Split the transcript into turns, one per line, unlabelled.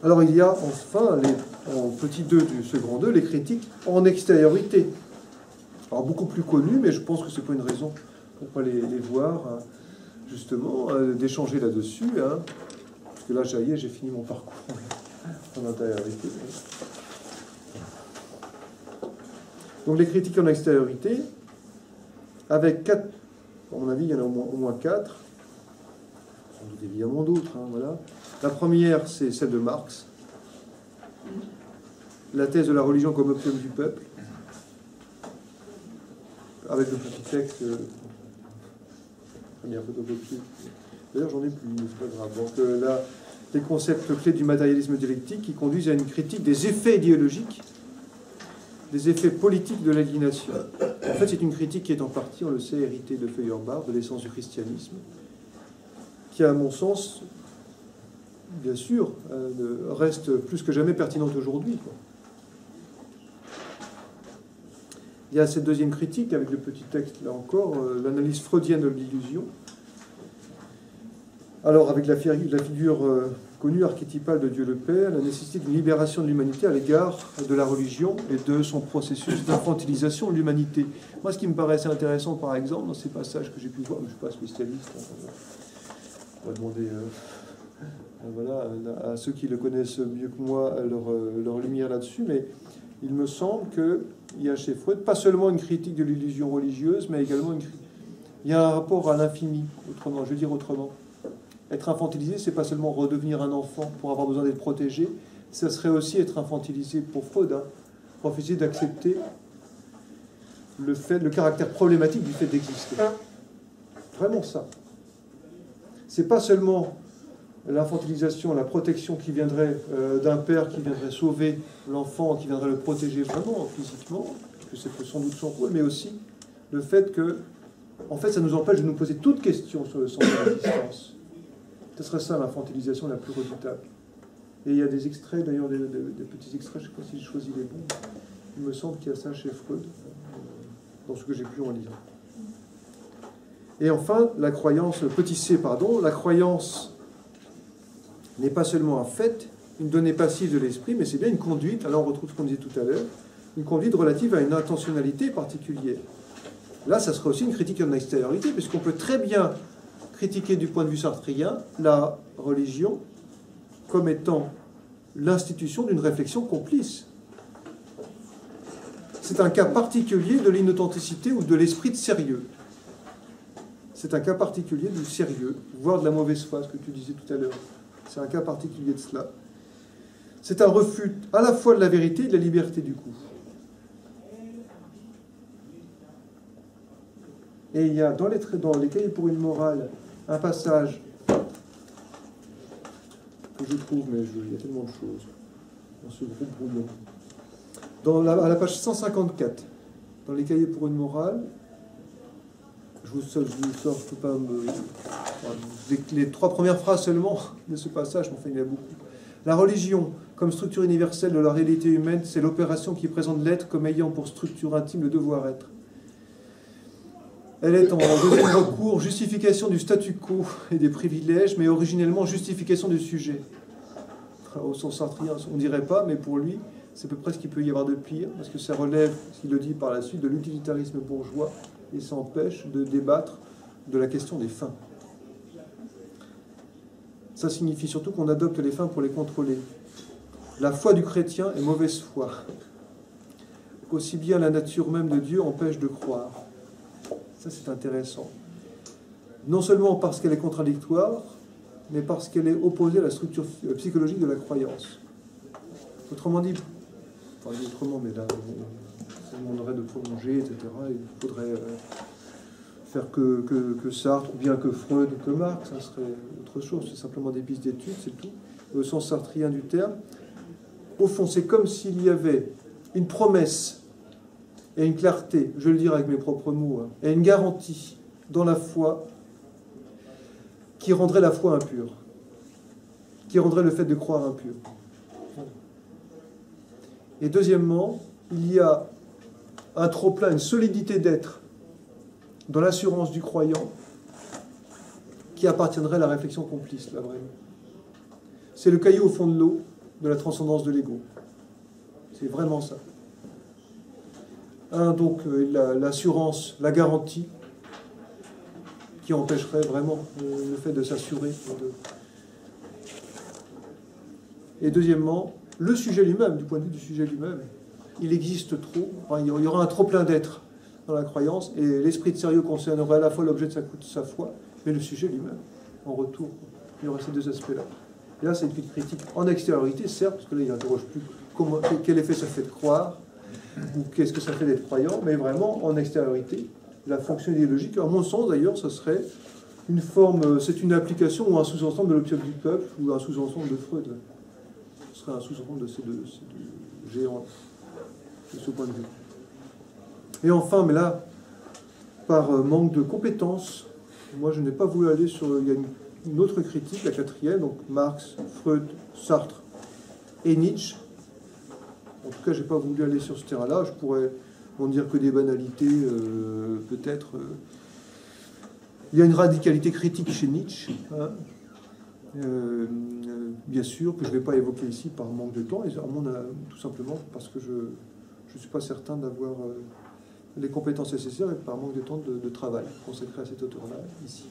Alors il y a enfin, en petit 2 du second 2, les critiques en extériorité. Alors beaucoup plus connues, mais je pense que c'est pas une raison pour ne pas les voir, hein, justement, d'échanger là-dessus. Hein, parce que là, ça y est, j'ai fini mon parcours en intériorité. Donc les critiques en extériorité, avec 4, à mon avis, il y en a au moins 4, sans doute évidemment d'autres, hein, voilà. La première, c'est celle de Marx, la thèse de la religion comme opium du peuple, avec le petit texte, première photocopie. D'ailleurs, j'en ai plus, c'est pas grave. Donc là, les concepts clés du matérialisme dialectique qui conduisent à une critique des effets idéologiques, des effets politiques de l'aliénation. En fait, c'est une critique qui est en partie, on le sait, héritée de Feuerbach, de l'essence du christianisme, qui, à mon sens, bien sûr, reste plus que jamais pertinente aujourd'hui. Il y a cette deuxième critique, avec le petit texte, là encore, l'analyse freudienne de l'illusion. Alors, avec la figure connue, archétypale de Dieu le Père, la nécessité d'une libération de l'humanité à l'égard de la religion et de son processus d'infantilisation de l'humanité. Moi, ce qui me paraissait intéressant, par exemple, dans ces passages que j'ai pu voir, mais je ne suis pas spécialiste, on va demander voilà, à ceux qui le connaissent mieux que moi leur lumière là-dessus, mais il me semble qu'il y a chez Freud pas seulement une critique de l'illusion religieuse, mais également il y a un rapport à l'infini, autrement, je veux dire autrement. Être infantilisé, c'est pas seulement redevenir un enfant pour avoir besoin d'être protégé, ça serait aussi être infantilisé pour Freud, hein, refuser d'accepter le caractère problématique du fait d'exister. Vraiment ça. C'est pas seulement l'infantilisation, la protection qui viendrait d'un père qui viendrait sauver l'enfant, qui viendrait le protéger vraiment physiquement, parce que c'est sans doute son rôle, mais aussi le fait que, en fait, ça nous empêche de nous poser toute question sur le sens de l'existence. Ce serait ça l'infantilisation la plus redoutable. Et il y a des extraits, d'ailleurs, des petits extraits, je ne sais pas si j'ai choisi les bons. Il me semble qu'il y a ça chez Freud, dans ce que j'ai pu en lire. Et enfin, la croyance, le petit c, pardon, la croyance n'est pas seulement un fait, une donnée passive de l'esprit, mais c'est bien une conduite, alors on retrouve ce qu'on disait tout à l'heure, une conduite relative à une intentionnalité particulière. Là, ça serait aussi une critique en extériorité, puisqu'on peut très bien critiquer du point de vue sartrien la religion comme étant l'institution d'une réflexion complice. C'est un cas particulier de l'inauthenticité ou de l'esprit de sérieux. C'est un cas particulier du sérieux, voire de la mauvaise foi, ce que tu disais tout à l'heure. C'est un cas particulier de cela. C'est un refus à la fois de la vérité et de la liberté du coup. Et il y a dans les cahiers pour une morale un passage que je trouve, mais il y a tellement de choses dans ce groupe brouillon. À la page 154, dans les cahiers pour une morale, je vous sors, je peux pas les 3 premières phrases seulement de ce passage, mais enfin il y en a beaucoup. La religion, comme structure universelle de la réalité humaine, c'est l'opération qui présente l'être comme ayant pour structure intime le devoir-être. Elle est en deuxième recours justification du statu quo et des privilèges, mais originellement justification du sujet. Au sens sartrien, on ne dirait pas, mais pour lui, c'est à peu près ce qu'il peut y avoir de pire, parce que ça relève, s'il le dit par la suite, de l'utilitarisme bourgeois, et ça empêche de débattre de la question des fins. Ça signifie surtout qu'on adopte les fins pour les contrôler. La foi du chrétien est mauvaise foi. Aussi bien la nature même de Dieu empêche de croire. Ça, c'est intéressant. Non seulement parce qu'elle est contradictoire, mais parce qu'elle est opposée à la structure psychologique de la croyance. Autrement dit, enfin, autrement, mais là, ça demanderait de prolonger, etc. Il faudrait faire que Sartre, ou bien que Freud, ou que Marx, ça serait autre chose. C'est simplement des pistes d'études, c'est tout. Au sens sartrien du terme. Au fond, c'est comme s'il y avait une promesse et une clarté, je le dirai avec mes propres mots, hein, et une garantie dans la foi qui rendrait la foi impure, qui rendrait le fait de croire impur. Et deuxièmement, il y a un trop-plein, une solidité d'être dans l'assurance du croyant qui appartiendrait à la réflexion complice, là, vraiment. C'est le caillou au fond de l'eau de la transcendance de l'ego. C'est vraiment ça. Un, donc, l'assurance, la garantie, qui empêcherait vraiment le fait de s'assurer. Et deuxièmement, le sujet lui-même, du point de vue du sujet lui-même, il existe trop, enfin, il y aura un trop-plein d'être dans la croyance, et l'esprit de sérieux concernerait à la fois l'objet de sa foi, mais le sujet lui-même, en retour. Il y aurait ces deux aspects-là. Et là, c'est une critique en extériorité, certes, parce que là, il n'interroge plus quel effet ça fait de croire, ou qu'est-ce que ça fait d'être croyant, mais vraiment en extériorité. La fonction idéologique, à mon sens d'ailleurs, ce serait une forme, c'est une application ou un sous-ensemble de l'opium du peuple, ou un sous-ensemble de Freud. Ce serait un sous-ensemble de ces deux géants, de ce point de vue. Et enfin, mais là, par manque de compétences, moi je n'ai pas voulu aller sur... Il y a une autre critique, la quatrième, donc Marx, Freud, Sartre et Nietzsche. En tout cas, je n'ai pas voulu aller sur ce terrain-là. Je pourrais en dire que des banalités, peut-être. Il y a une radicalité critique chez Nietzsche, hein, bien sûr, que je ne vais pas évoquer ici par manque de temps, et tout simplement parce que je ne suis pas certain d'avoir les compétences nécessaires et par manque de temps de travail consacré à cet auteur-là, ici.